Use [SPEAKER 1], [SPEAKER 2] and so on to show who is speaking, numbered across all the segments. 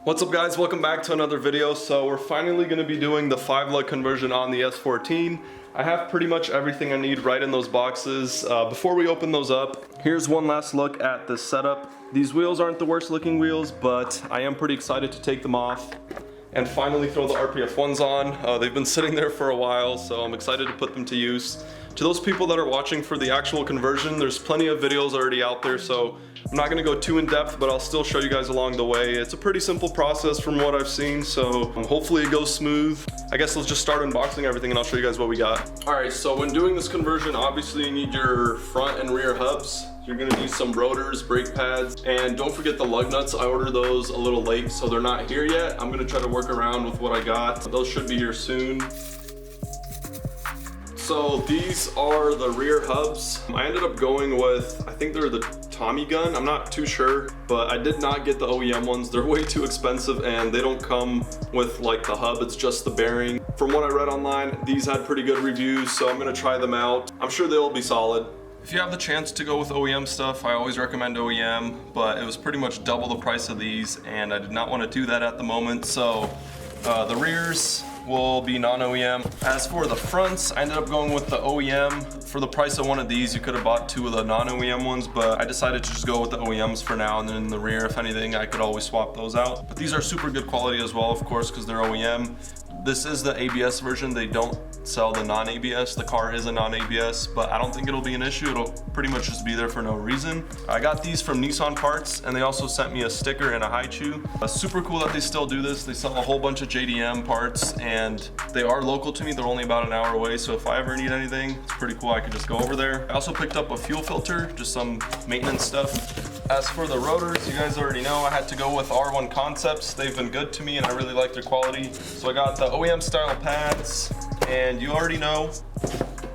[SPEAKER 1] What's up guys, welcome back to another video. So we're finally going to be doing the 5 lug conversion on the S14. I have pretty much everything I need right in those boxes. Before we open those up, here's one last look at this setup. These wheels aren't the worst looking wheels, but I am pretty excited to take them off and finally throw the RPF ones on. They've been sitting there for a while, so I'm excited to put them to use. To those people that are watching for the actual conversion, there's plenty of videos already out there, so I'm not gonna go too in depth, but I'll still show you guys along the way. It's a pretty simple process from what I've seen, so hopefully it goes smooth. I guess let's just start unboxing everything and I'll show you guys what we got. All right, so when doing this conversion, obviously you need your front and rear hubs. You're gonna need some rotors, brake pads, and don't forget the lug nuts. I ordered those a little late, so they're not here yet. I'm gonna try to work around with what I got. Those should be here soon. So these are the rear hubs. I ended up going with, I think they're the Tomegun. I'm not too sure, but I did not get the OEM ones. They're way too expensive and they don't come with like the hub, it's just the bearing. From what I read online, these had pretty good reviews, so I'm gonna try them out. I'm sure they'll be solid. If you have the chance to go with OEM stuff, I always recommend OEM, but it was pretty much double the price of these and I did not want to do that at the moment, so the rears will be non-OEM. As for the fronts, I ended up going with the OEM. For the price of one of these, you could have bought two of the non-OEM ones, but I decided to just go with the OEMs for now, and then in the rear, if anything, I could always swap those out. But these are super good quality as well, of course, because they're OEM. This is the ABS version. They don't sell the non-ABS. The car is a non-ABS, but I don't think it'll be an issue. It'll pretty much just be there for no reason. I got these from Nissan Parts, and they also sent me a sticker and a high chew. Super cool that they still do this. They sell a whole bunch of JDM parts, and they are local to me. They're only about an hour away, so if I ever need anything, it's pretty cool. I can just go over there. I also picked up a fuel filter, just some maintenance stuff. As for the rotors, you guys already know I had to go with R1 Concepts. They've been good to me and I really like their quality. So I got the OEM style pads, and you already know,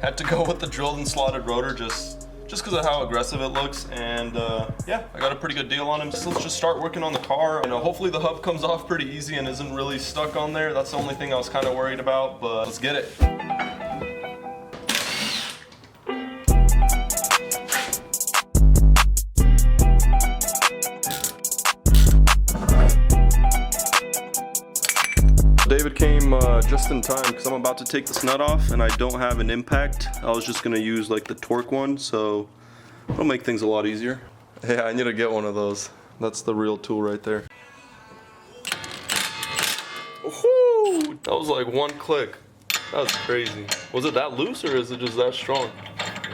[SPEAKER 1] had to go with the drilled and slotted rotor just because of how aggressive it looks. And yeah, I got a pretty good deal on them. So let's just start working on the car. You know, hopefully the hub comes off pretty easy and isn't really stuck on there. That's the only thing I was kind of worried about, but let's get it. David came just in time because I'm about to take this nut off and I don't have an impact. I was just gonna use like the torque one, so it'll make things a lot easier. Yeah, I need to get one of those. That's the real tool right there. Woohoo! That was like one click. That was crazy. Was it that loose or is it just that strong?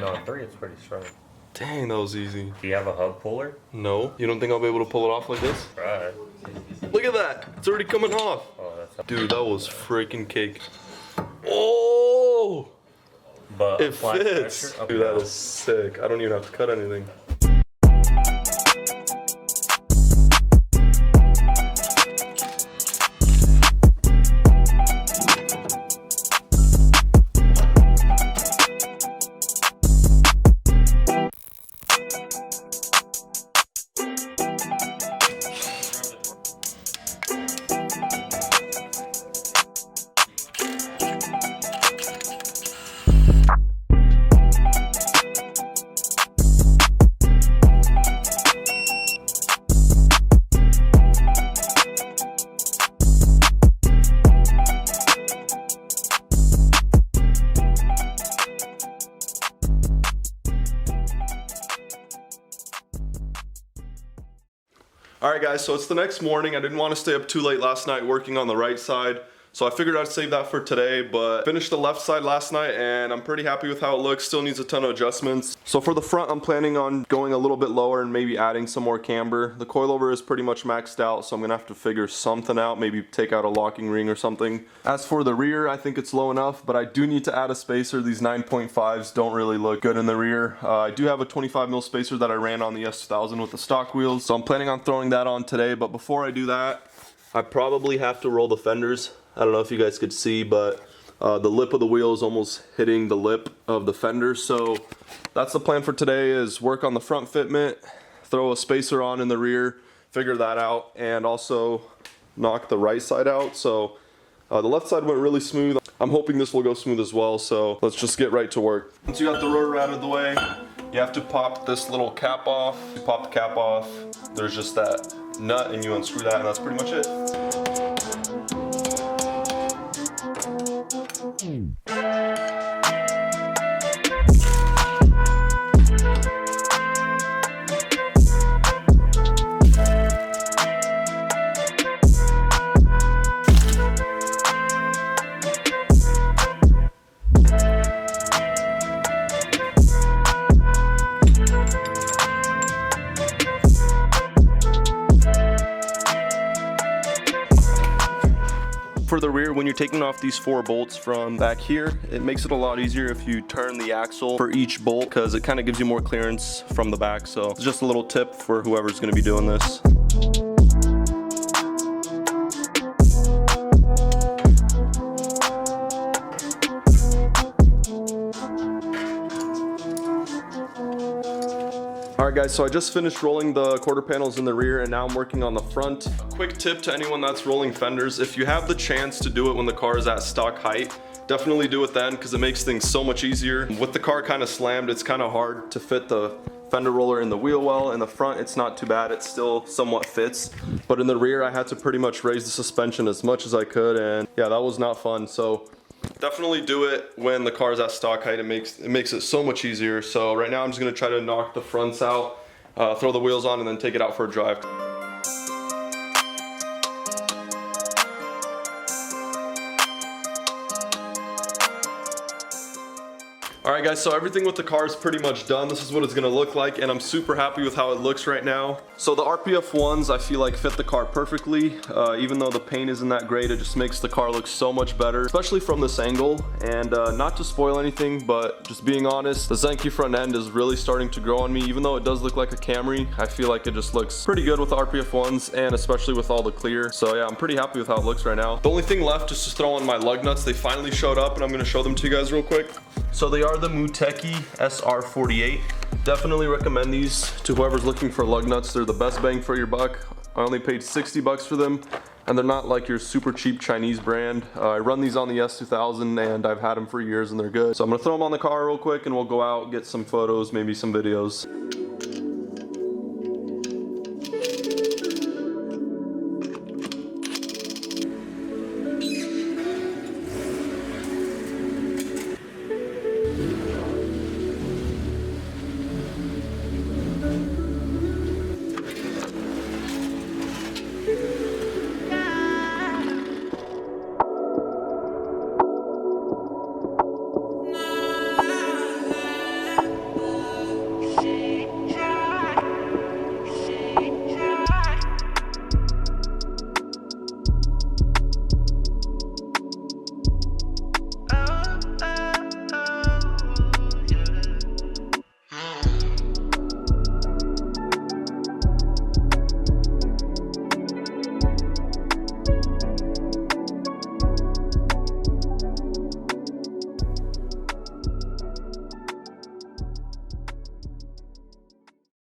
[SPEAKER 2] No, I think it's pretty strong.
[SPEAKER 1] Dang, that was easy.
[SPEAKER 2] Do you have a hub puller?
[SPEAKER 1] No. You don't think I'll be able to pull it off like this?
[SPEAKER 2] Right.
[SPEAKER 1] Look at that. It's already coming off.
[SPEAKER 2] Oh, that's
[SPEAKER 1] dude, that was freaking cake. Oh!
[SPEAKER 2] But
[SPEAKER 1] it fits. Dude, that is sick. I don't even have to cut anything. Alright guys, so it's the next morning. I didn't want to stay up too late last night working on the right side, so I figured I'd save that for today, but finished the left side last night and I'm pretty happy with how it looks. Still needs a ton of adjustments. So for the front, I'm planning on going a little bit lower and maybe adding some more camber. The coilover is pretty much maxed out, so I'm gonna have to figure something out, maybe take out a locking ring or something. As for the rear, I think it's low enough, but I do need to add a spacer. These 9.5s don't really look good in the rear. I do have a 25mm spacer that I ran on the S1000 with the stock wheels, so I'm planning on throwing that on today. But before I do that, I probably have to roll the fenders. I don't know if you guys could see, but the lip of the wheel is almost hitting the lip of the fender. So that's the plan for today, is work on the front fitment, throw a spacer on in the rear, figure that out, and also knock the right side out. So the left side went really smooth. I'm hoping this will go smooth as well, so let's just get right to work. Once you got the rotor out of the way, you have to pop this little cap off. You pop the cap off, there's just that nut and you unscrew that, and that's pretty much it. For the rear, when you're taking off these 4 bolts from back here, it makes it a lot easier if you turn the axle for each bolt, because it kind of gives you more clearance from the back. So it's just a little tip for whoever's going to be doing this. Alright guys, so I just finished rolling the quarter panels in the rear and now I'm working on the front. A quick tip to anyone that's rolling fenders, if you have the chance to do it when the car is at stock height, definitely do it then, because it makes things so much easier. With the car kind of slammed, it's kind of hard to fit the fender roller in the wheel well. In the front, it's not too bad, it still somewhat fits. But in the rear, I had to pretty much raise the suspension as much as I could, and yeah, that was not fun. So definitely do it when the car's at stock height. It makes it so much easier. So right now I'm just gonna try to knock the fronts out, throw the wheels on, and then take it out for a drive. Alright guys, so everything with the car is pretty much done. This is what it's gonna look like, and I'm super happy with how it looks right now. So the RPF ones I feel like fit the car perfectly. Even though the paint isn't that great, it just makes the car look so much better, especially from this angle. And not to spoil anything, but just being honest, the Zenki front end is really starting to grow on me. Even though it does look like a Camry, I feel like it just looks pretty good with the RPF ones, and especially with all the clear. So yeah, I'm pretty happy with how it looks right now. The only thing left is to throw on my lug nuts. They finally showed up, and I'm gonna show them to you guys real quick. So they are the Muteki SR48. Definitely recommend these to whoever's looking for lug nuts. They're the best bang for your buck. I only paid 60 bucks for them, and they're not like your super cheap Chinese brand. I run these on the S2000 and I've had them for years and they're good. So I'm gonna throw them on the car real quick and we'll go out, get some photos, maybe some videos.